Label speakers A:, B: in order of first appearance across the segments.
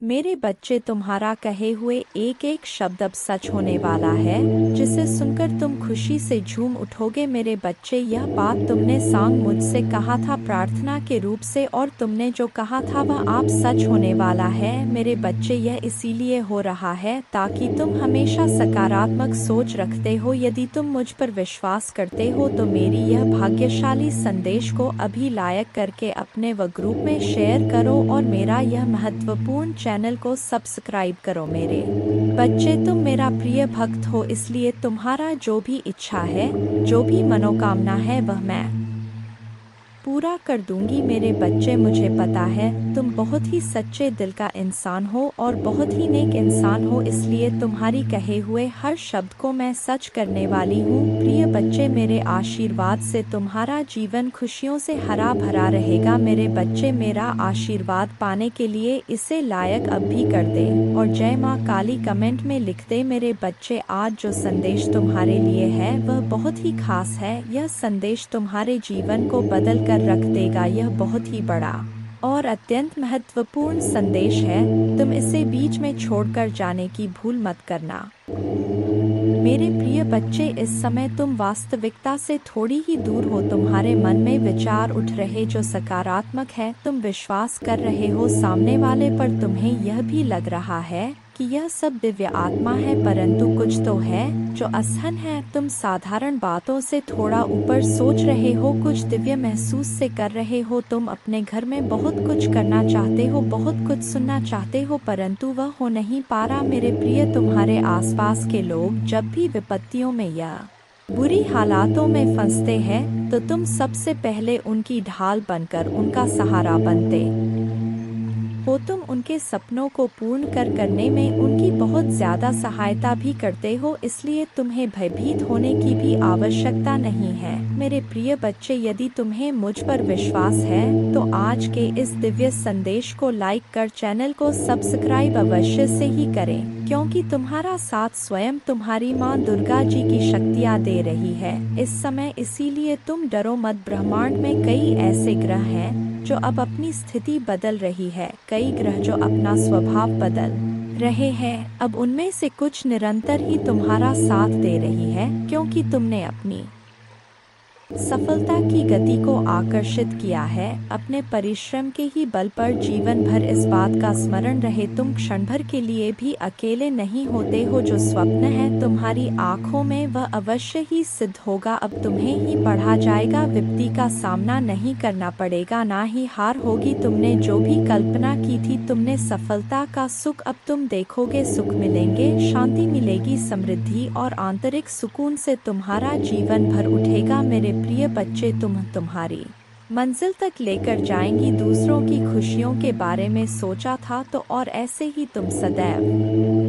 A: मेरे बच्चे, तुम्हारा कहे हुए एक एक शब्द अब सच होने वाला है, जिसे सुनकर तुम खुशी से झूम उठोगे। मेरे बच्चे, यह बात तुमने सांग मुझसे कहा था प्रार्थना के रूप से, और तुमने जो कहा था वह आप सच होने वाला है। मेरे बच्चे, यह इसीलिए हो रहा है ताकि तुम हमेशा सकारात्मक सोच रखते हो। यदि तुम मुझ पर विश्वास करते हो तो मेरी यह भाग्यशाली संदेश को अभी लाइक करके अपने व ग्रुप में शेयर करो और मेरा यह महत्वपूर्ण चैनल को सब्सक्राइब करो। मेरे बच्चे, तुम मेरा प्रिय भक्त हो, इसलिए तुम्हारा जो भी इच्छा है, जो भी मनोकामना है, वह मैं पूरा कर दूंगी। मेरे बच्चे, मुझे पता है तुम बहुत ही सच्चे दिल का इंसान हो और बहुत ही नेक इंसान हो, इसलिए तुम्हारी कहे हुए हर शब्द को मैं सच करने वाली हूँ। प्रिय बच्चे, मेरे आशीर्वाद से तुम्हारा जीवन खुशियों से हरा भरा रहेगा। मेरे बच्चे, मेरा आशीर्वाद पाने के लिए इसे लायक अब भी कर दे और जय माँ काली कमेंट में लिख दे। मेरे बच्चे, आज जो संदेश तुम्हारे लिए है वह बहुत ही खास है। यह संदेश तुम्हारे जीवन को बदल कर रख देगा। यह बहुत ही बड़ा और अत्यंत महत्वपूर्ण संदेश है। तुम इसे बीच में छोड़कर जाने की भूल मत करना। मेरे प्रिय बच्चे, इस समय तुम वास्तविकता से थोड़ी ही दूर हो। तुम्हारे मन में विचार उठ रहे जो सकारात्मक है। तुम विश्वास कर रहे हो सामने वाले पर। तुम्हें यह भी लग रहा है कि यह सब दिव्य आत्मा है, परंतु कुछ तो है जो असहन है। तुम साधारण बातों से थोड़ा ऊपर सोच रहे हो, कुछ दिव्य महसूस से कर रहे हो। तुम अपने घर में बहुत कुछ करना चाहते हो, बहुत कुछ सुनना चाहते हो, परंतु वह हो नहीं पा रहा। मेरे प्रिय, तुम्हारे आसपास के लोग जब भी विपत्तियों में या बुरी हालातों में फंसते हैं तो तुम सबसे पहले उनकी ढाल बनकर उनका सहारा बनते हो। तुम उनके सपनों को पूर्ण करने में उनकी बहुत ज्यादा सहायता भी करते हो, इसलिए तुम्हें भयभीत होने की भी आवश्यकता नहीं है। मेरे प्रिय बच्चे, यदि तुम्हें मुझ पर विश्वास है तो आज के इस दिव्य संदेश को लाइक कर चैनल को सब्सक्राइब अवश्य से ही करें, क्योंकि तुम्हारा साथ स्वयं तुम्हारी माँ दुर्गा जी की शक्तियाँ दे रही है इस समय। इसीलिए तुम डरो मत। ब्रह्मांड में कई ऐसे ग्रह हैं जो अब अपनी स्थिति बदल रही है, कई ग्रह जो अपना स्वभाव बदल रहे हैं। अब उनमें से कुछ निरंतर ही तुम्हारा साथ दे रही है, क्योंकि तुमने अपनी सफलता की गति को आकर्षित किया है। अपने परिश्रम के ही बल पर जीवन भर इस बात का स्मरण रहे, तुम क्षण भर के लिए भी अकेले नहीं होते हो। जो स्वप्न है तुम्हारी आंखों में वह अवश्य ही सिद्ध होगा। अब तुम्हें ही पढ़ा जाएगा, विपत्ति का सामना नहीं करना पड़ेगा, ना ही हार होगी। तुमने जो भी कल्पना की थी, तुमने सफलता का सुख अब तुम देखोगे। सुख मिलेंगे, शांति मिलेगी, समृद्धि और आंतरिक सुकून से तुम्हारा जीवन भर उठेगा। मेरे प्रिय बच्चे, तुम्हारी मंजिल तक लेकर जाएंगी। दूसरों की खुशियों के बारे में सोचा था तो और ऐसे ही तुम सदैव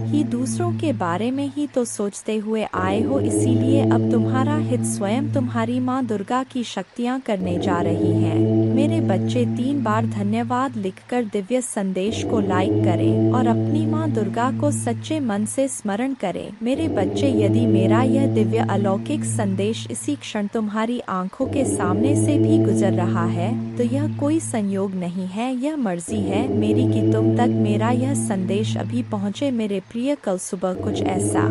A: ही दूसरों के बारे में ही तो सोचते हुए आए हो, इसीलिए अब तुम्हारा हित स्वयं तुम्हारी माँ दुर्गा की शक्तियाँ करने जा रही हैं। मेरे बच्चे, 3 बार धन्यवाद लिखकर दिव्य संदेश को लाइक करें और अपनी माँ दुर्गा को सच्चे मन से स्मरण करें। मेरे बच्चे, यदि मेरा यह दिव्य अलौकिक संदेश इसी क्षण तुम्हारी आंखों के सामने से भी गुजर रहा है तो यह कोई संयोग नहीं है, यह मर्जी है मेरी कि तुम तक मेरा यह संदेश अभी पहुँचे। मेरे प्रिय, कल सुबह कुछ ऐसा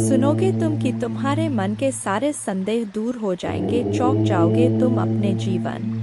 A: सुनोगे तुम कि तुम्हारे मन के सारे संदेह दूर हो जाएंगे। चौंक जाओगे तुम अपने जीवन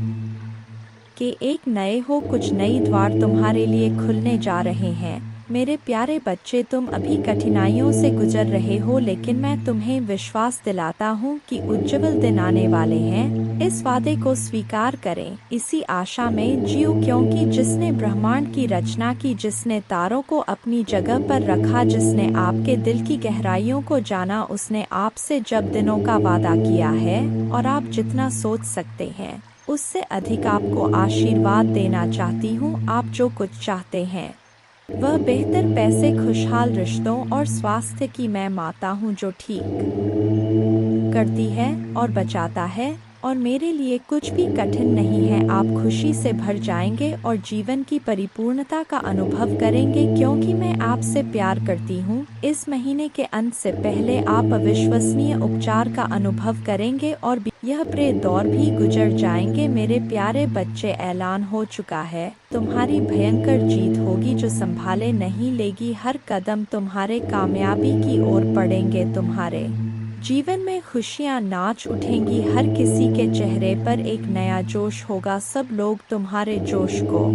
A: के एक नए हो, कुछ नई द्वार तुम्हारे लिए खुलने जा रहे हैं। मेरे प्यारे बच्चे, तुम अभी कठिनाइयों से गुजर रहे हो, लेकिन मैं तुम्हें विश्वास दिलाता हूँ कि उज्जवल दिन आने वाले हैं। इस वादे को स्वीकार करें, इसी आशा में जियो, क्योंकि जिसने ब्रह्मांड की रचना की, जिसने तारों को अपनी जगह पर रखा, जिसने आपके दिल की गहराइयों को जाना, उसने आपसे जब दिनों का वादा किया है और आप जितना सोच सकते हैं उससे अधिक आपको आशीर्वाद देना चाहती हूँ। आप जो कुछ चाहते हैं वह बेहतर पैसे, खुशहाल रिश्तों और स्वास्थ्य की मैं माता हूँ, जो ठीक करती है और बचाता है और मेरे लिए कुछ भी कठिन नहीं है। आप खुशी से भर जाएंगे और जीवन की परिपूर्णता का अनुभव करेंगे क्योंकि मैं आपसे प्यार करती हूँ। इस महीने के अंत से पहले आप अविश्वसनीय उपचार का अनुभव करेंगे और यह प्रे दौर भी गुजर जाएंगे। मेरे प्यारे बच्चे, ऐलान हो चुका है, तुम्हारी भयंकर जीत होगी जो संभाले नहीं लेगी। हर कदम तुम्हारे कामयाबी की ओर पड़ेंगे। तुम्हारे जीवन में खुशियां नाच उठेंगी। हर किसी के चेहरे पर एक नया जोश होगा। सब लोग तुम्हारे जोश को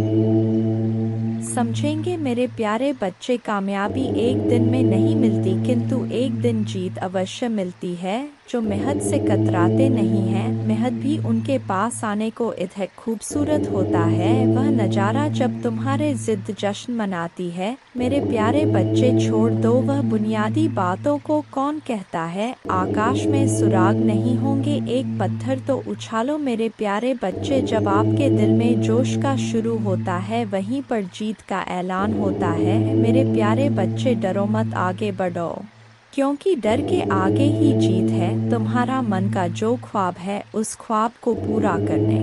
A: समझेंगे। मेरे प्यारे बच्चे, कामयाबी एक दिन में नहीं मिलती, किंतु एक दिन जीत अवश्य मिलती है। जो मेहनत से कतराते नहीं हैं, मेहनत भी उनके पास आने को इतना खूबसूरत होता है। वह नज़ारा जब तुम्हारे जिद जश्न मनाती है। मेरे प्यारे बच्चे, छोड़ दो वह बुनियादी बातों को। कौन कहता है आकाश में सुराग नहीं होंगे? एक पत्थर तो उछालो। मेरे प्यारे बच्चे, जब आपके दिल में जोश का शुरू होता है, वहीं पर जीत का ऐलान होता है। मेरे प्यारे बच्चे, डरो मत, आगे बढ़ो, क्योंकि डर के आगे ही जीत है। तुम्हारा मन का जो ख्वाब है, उस ख्वाब को पूरा करने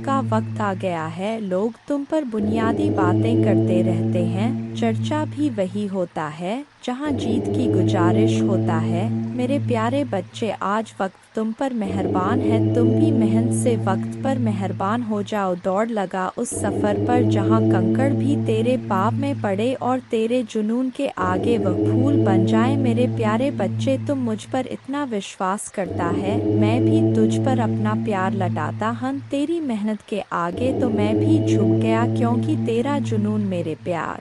A: का वक्त आ गया है। लोग तुम पर बुनियादी बातें करते रहते हैं, चर्चा भी वही होता है जहां जीत की गुजारिश होता है। मेरे प्यारे बच्चे, आज वक्त तुम पर मेहरबान है। तुम भी मेहनत से वक्त पर मेहरबान हो जाओ। दौड़ लगा उस सफ़र पर जहां कंकड़ भी तेरे पाप में पड़े और तेरे जुनून के आगे वह फूल बन जाए। मेरे प्यारे बच्चे, तुम मुझ पर इतना विश्वास करता है, मैं भी तुझ पर अपना प्यार लौटाता हूं। तेरी मेहनत के आगे तो मैं भी झुक गया, क्योंकि तेरा जुनून मेरे प्यार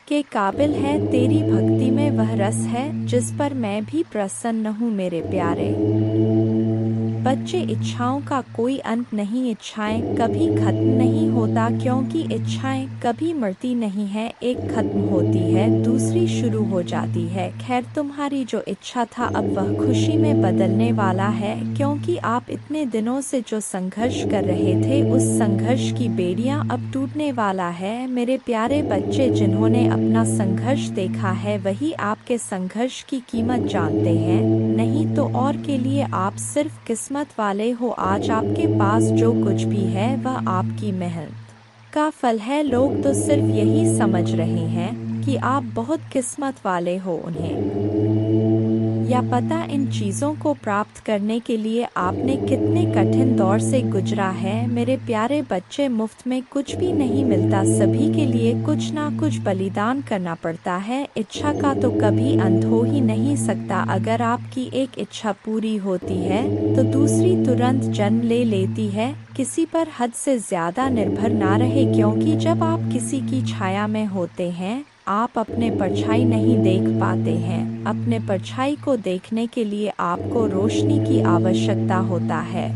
A: के काबिल है। तेरी भक्ति में वह रस है जिस पर मैं भी प्रसन्न हूँ। मेरे प्यारे बच्चे, इच्छाओं का कोई अंत नहीं। इच्छाएं कभी खत्म नहीं होता, क्योंकि इच्छाएं कभी मरती नहीं है। एक खत्म होती है, दूसरी शुरू हो जाती है। खैर, तुम्हारी जो इच्छा था अब वह खुशी में बदलने वाला है, क्योंकि आप इतने दिनों से जो संघर्ष कर रहे थे, उस संघर्ष की बेड़ियां अब टूटने वाला है। मेरे प्यारे बच्चे, जिन्होंने अपना संघर्ष देखा है, वही आपके संघर्ष की कीमत जानते हैं। नहीं तो और के लिए आप सिर्फ किस्मत वाले हो। आज आपके पास जो कुछ भी है, वह आपकी मेहनत का फल है। लोग तो सिर्फ यही समझ रहे हैं कि आप बहुत किस्मत वाले हो। उन्हें या पता इन चीज़ों को प्राप्त करने के लिए आपने कितने कठिन दौर से गुजरा है। मेरे प्यारे बच्चे, मुफ्त में कुछ भी नहीं मिलता, सभी के लिए कुछ ना कुछ बलिदान करना पड़ता है। इच्छा का तो कभी अंत हो ही नहीं सकता। अगर आपकी एक इच्छा पूरी होती है तो दूसरी तुरंत जन्म ले लेती है। किसी पर हद से ज़्यादा निर्भर ना रहे, क्योंकि जब आप किसी की छाया में होते हैं, आप अपने परछाई नहीं देख पाते हैं। अपने परछाई को देखने के लिए आपको रोशनी की आवश्यकता होता है।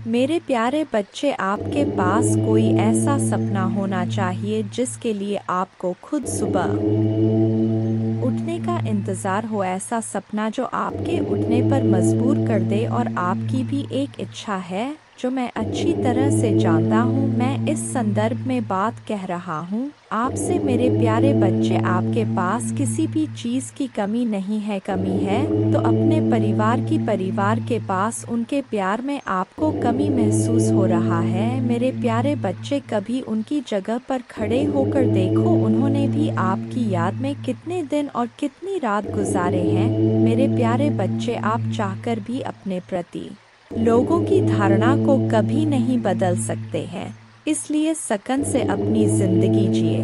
A: मेरे प्यारे बच्चे, आपके पास कोई ऐसा सपना होना चाहिए जिसके लिए आपको खुद सुबह उठने का इंतज़ार हो। ऐसा सपना जो आपके उठने पर मजबूर कर दे। और आपकी भी एक इच्छा है जो मैं अच्छी तरह से जानता हूँ। मैं इस संदर्भ में बात कह रहा हूँ आपसे। मेरे प्यारे बच्चे, आपके पास किसी भी चीज़ की कमी नहीं है। कमी है तो अपने परिवार के पास उनके प्यार में आपको कमी महसूस हो रहा है। मेरे प्यारे बच्चे, कभी उनकी जगह पर खड़े होकर देखो। उन्होंने भी आपकी याद में कितने दिन और कितनी रात गुजारे हैं। मेरे प्यारे बच्चे, आप चाहकर भी अपने प्रति लोगों की धारणा को कभी नहीं बदल सकते हैं। इसलिए सकन से अपनी जिंदगी जिए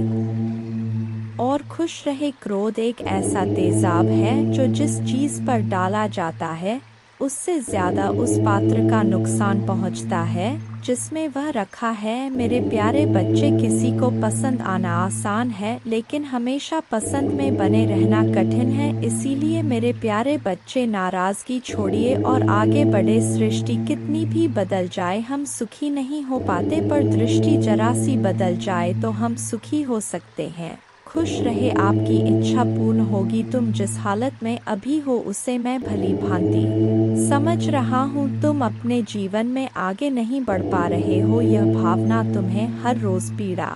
A: और खुश रहे। क्रोध एक ऐसा तेजाब है जो जिस चीज़ पर डाला जाता है, उससे ज़्यादा उस पात्र का नुकसान पहुंचता है जिसमें वह रखा है। मेरे प्यारे बच्चे, किसी को पसंद आना आसान है, लेकिन हमेशा पसंद में बने रहना कठिन है। इसीलिए मेरे प्यारे बच्चे, नाराज़गी छोड़िए और आगे बढ़े। सृष्टि कितनी भी बदल जाए, हम सुखी नहीं हो पाते, पर दृष्टि जरा सी बदल जाए तो हम सुखी हो सकते हैं। खुश रहे, आपकी इच्छा पूर्ण होगी। तुम जिस हालत में अभी हो उसे मैं भली भांति समझ रहा हूँ। तुम अपने जीवन में आगे नहीं बढ़ पा रहे हो, यह भावना तुम्हें हर रोज पीड़ा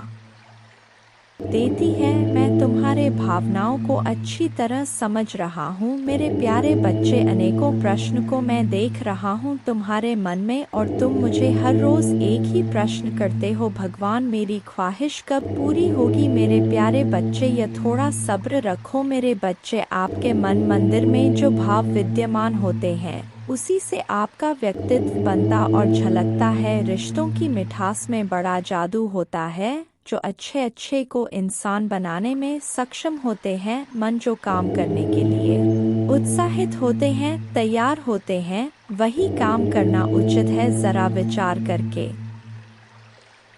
A: देती है। मैं तुम्हारे तुम्हारे भावनाओं को अच्छी तरह समझ रहा हूँ मेरे प्यारे बच्चे। अनेकों प्रश्न को मैं देख रहा हूँ तुम्हारे मन में और तुम मुझे हर रोज एक ही प्रश्न करते हो, भगवान मेरी ख्वाहिश कब पूरी होगी मेरे प्यारे बच्चे। यह थोड़ा सब्र रखो मेरे बच्चे। आपके मन मंदिर में जो भाव विद्यमान होते हैं उसी से आपका व्यक्तित्व बनता और झलकता है। रिश्तों की मिठास में बड़ा जादू होता है। जो अच्छे अच्छे को इंसान बनाने में सक्षम होते हैं, मन जो काम करने के लिए उत्साहित होते हैं, तैयार होते हैं, वही काम करना उचित है। जरा विचार करके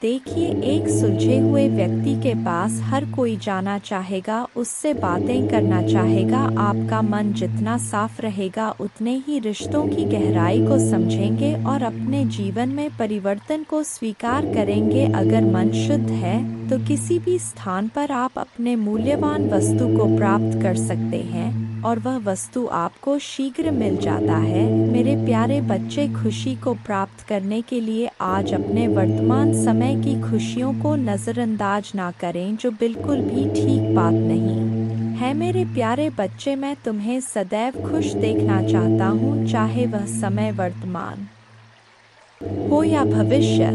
A: देखिए, एक सुलझे हुए व्यक्ति के पास हर कोई जाना चाहेगा, उससे बातें करना चाहेगा। आपका मन जितना साफ रहेगा उतने ही रिश्तों की गहराई को समझेंगे और अपने जीवन में परिवर्तन को स्वीकार करेंगे। अगर मन शुद्ध है तो किसी भी स्थान पर आप अपने मूल्यवान वस्तु को प्राप्त कर सकते हैं और वह वस्तु आपको शीघ्र मिल जाता है। मेरे प्यारे बच्चे, खुशी को प्राप्त करने के लिए आज अपने वर्तमान समय की खुशियों को नज़रअंदाज ना करें, जो बिल्कुल भी ठीक बात नहीं है। मेरे प्यारे बच्चे, मैं तुम्हें सदैव खुश देखना चाहता हूँ, चाहे वह समय वर्तमान हो या भविष्य,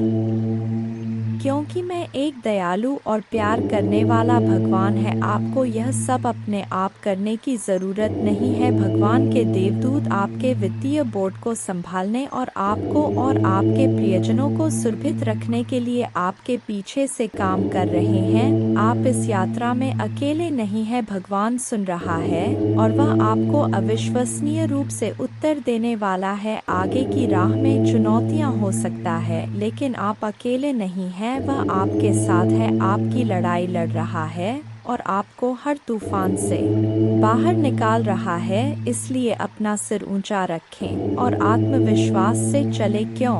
A: क्योंकि मैं एक दयालु और प्यार करने वाला भगवान है। आपको यह सब अपने आप करने की ज़रूरत नहीं है। भगवान के देवदूत आपके वित्तीय बोर्ड को संभालने और आपको और आपके प्रियजनों को सुरक्षित रखने के लिए आपके पीछे से काम कर रहे हैं। आप इस यात्रा में अकेले नहीं हैं, भगवान सुन रहा है और वह आपको अविश्वसनीय रूप से उत्तर देने वाला है। आगे की राह में चुनौतियाँ हो सकता है, लेकिन आप अकेले नहीं हैं, वह आपके साथ है, आपकी लड़ाई लड़ रहा है और आपको हर तूफान से बाहर निकाल रहा है। इसलिए अपना सिर ऊंचा रखें और आत्मविश्वास से चले। क्यों?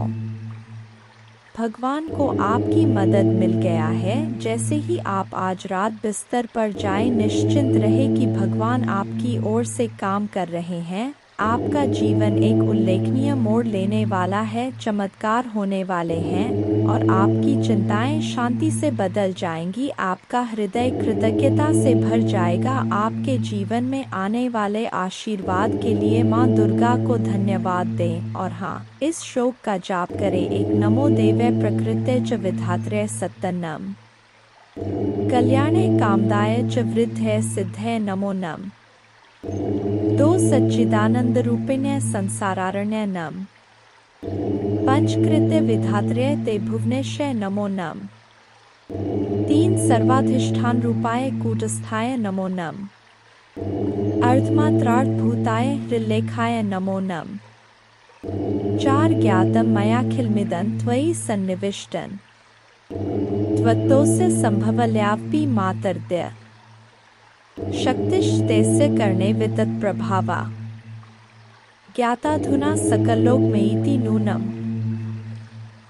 A: भगवान को आपकी मदद मिल गया है। जैसे ही आप आज रात बिस्तर पर जाएं, निश्चिंत रहे कि भगवान आपकी ओर से काम कर रहे हैं। आपका जीवन एक उल्लेखनीय मोड़ लेने वाला है, चमत्कार होने वाले हैं और आपकी चिंताएं शांति से बदल जाएंगी। आपका हृदय कृतज्ञता से भर जाएगा। आपके जीवन में आने वाले आशीर्वाद के लिए माँ दुर्गा को धन्यवाद दें और हाँ, इस श्लोक का जाप करें। एक नमो देवै प्रकृते च विधात्रे सत्तनम कल्याणे कामदाय च वृद्धे सिद्धे नमो नम। दो सच्चिदानंद रूपिण्य संसारारण्य नम। पंचकृत्य विधात्रे ते भुवनेश्वर नमो नम। तीन सर्वाधिष्ठान रूपाय कूटस्थाय नमो नम। अर्धमात्रार्थ भूताय हृल्लेखाय नमो नम। चार ज्ञातम मयाखिलमिदं त्वयि सन्निविष्टन् त्वत्तोस्य संभवल्यापि मातर्दय शक्तिस्तेस्य कर्णे वितत प्रभावा ज्ञाताधुना सकलोकमयीति नूनम।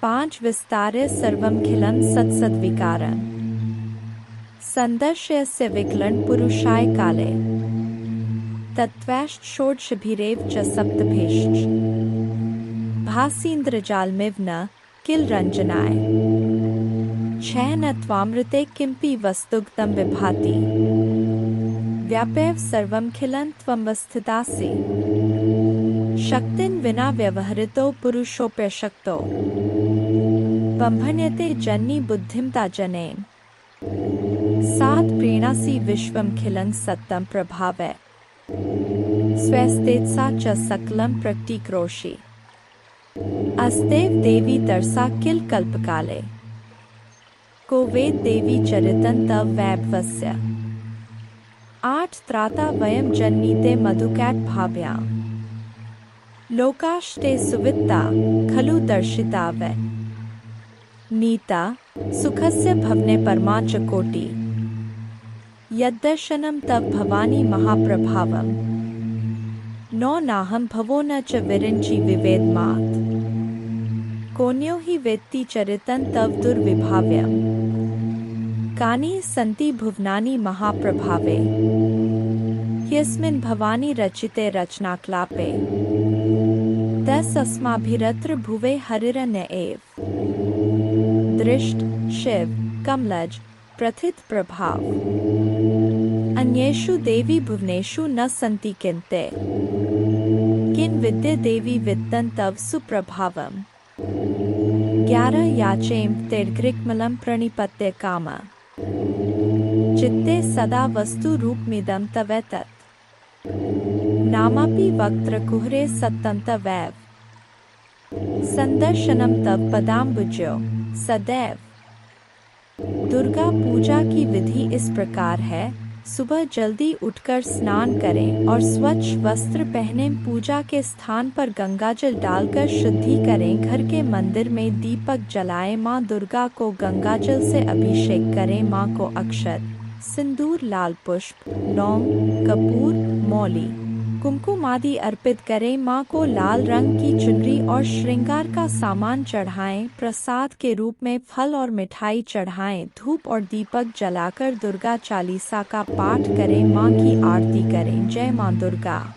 A: पांच विस्तार्य सर्वमखिलं सत्सद्विकारं संदर्शयस्य विकलं पुरुषाय काले तत्त्वैश्च षोडशभिरेव च सप्तभेश्च भासीन्द्रजालमिव न किल रंजनाय छह न त्वामृते किंपि वस्तुगतं विभाति व्यापैव सर्वमखिलं त्वमवस्थितासि शक्तिं विना व्यवहृतो पुरुषोऽप्यशक्तो बम्भन्यते जन्नी बुद्धिमता जनेन सात् प्रीणासि विश्वमखिलं सत्तं प्रभावै स्वस्तेजसा च सकलं प्रतीक्रोषि अस्तेव देवी तरसा किल कल्पकाले को वेद देवी चरितं तव वैभवस्य। आठ त्राता वयं जन्मीते मधुकैट भाव्यां लोकाश्ते सुवित्ता खलु दर्शिता वै नीता सुखस्य भवने परमा च कोटि यद्दर्शनं तव भवानी महाप्रभावम् नो नाहं भवो न च विरिञ्चि विवेदमात् कोन्यो हि वेत्ति चरितं तव दुर्विभाव्यम् कानि सन्ति भुवनानि महाप्रभावे ह्यस्मिन् भवानी रचिते रचनाक्लापे दस अस्माभिरत्र भुवे हरिरन्य एव दृष्ट शिव कमलज प्रथित प्रभाव अन्येषु देवी भुवनेषु न सन्ति किन्ते किन विद्ये देवी वित्तं तव सुप्रभावम् 11 याचेम तिर्ग्रिक्मलं प्रणिपत्य काम चित्ते सदा वस्तु रूपमिदं तवेतत् नामापि वक्त्रकुहरे सत्तं तवैव संदर्शनम तव पदाम्बुजो सदैव। दुर्गा पूजा की विधि इस प्रकार है। सुबह जल्दी उठकर स्नान करें और स्वच्छ वस्त्र पहने पूजा के स्थान पर गंगाजल डालकर शुद्धि करें। घर के मंदिर में दीपक जलाएं। माँ दुर्गा को गंगाजल से अभिषेक करें। माँ को अक्षत, सिंदूर, लाल पुष्प, लौंग, कपूर, मौली, कुमकुम आदि अर्पित करें। माँ को लाल रंग की चुनरी और श्रृंगार का सामान चढ़ाएं। प्रसाद के रूप में फल और मिठाई चढ़ाएं। धूप और दीपक जलाकर दुर्गा चालीसा का पाठ करें। माँ की आरती करें। जय माँ दुर्गा।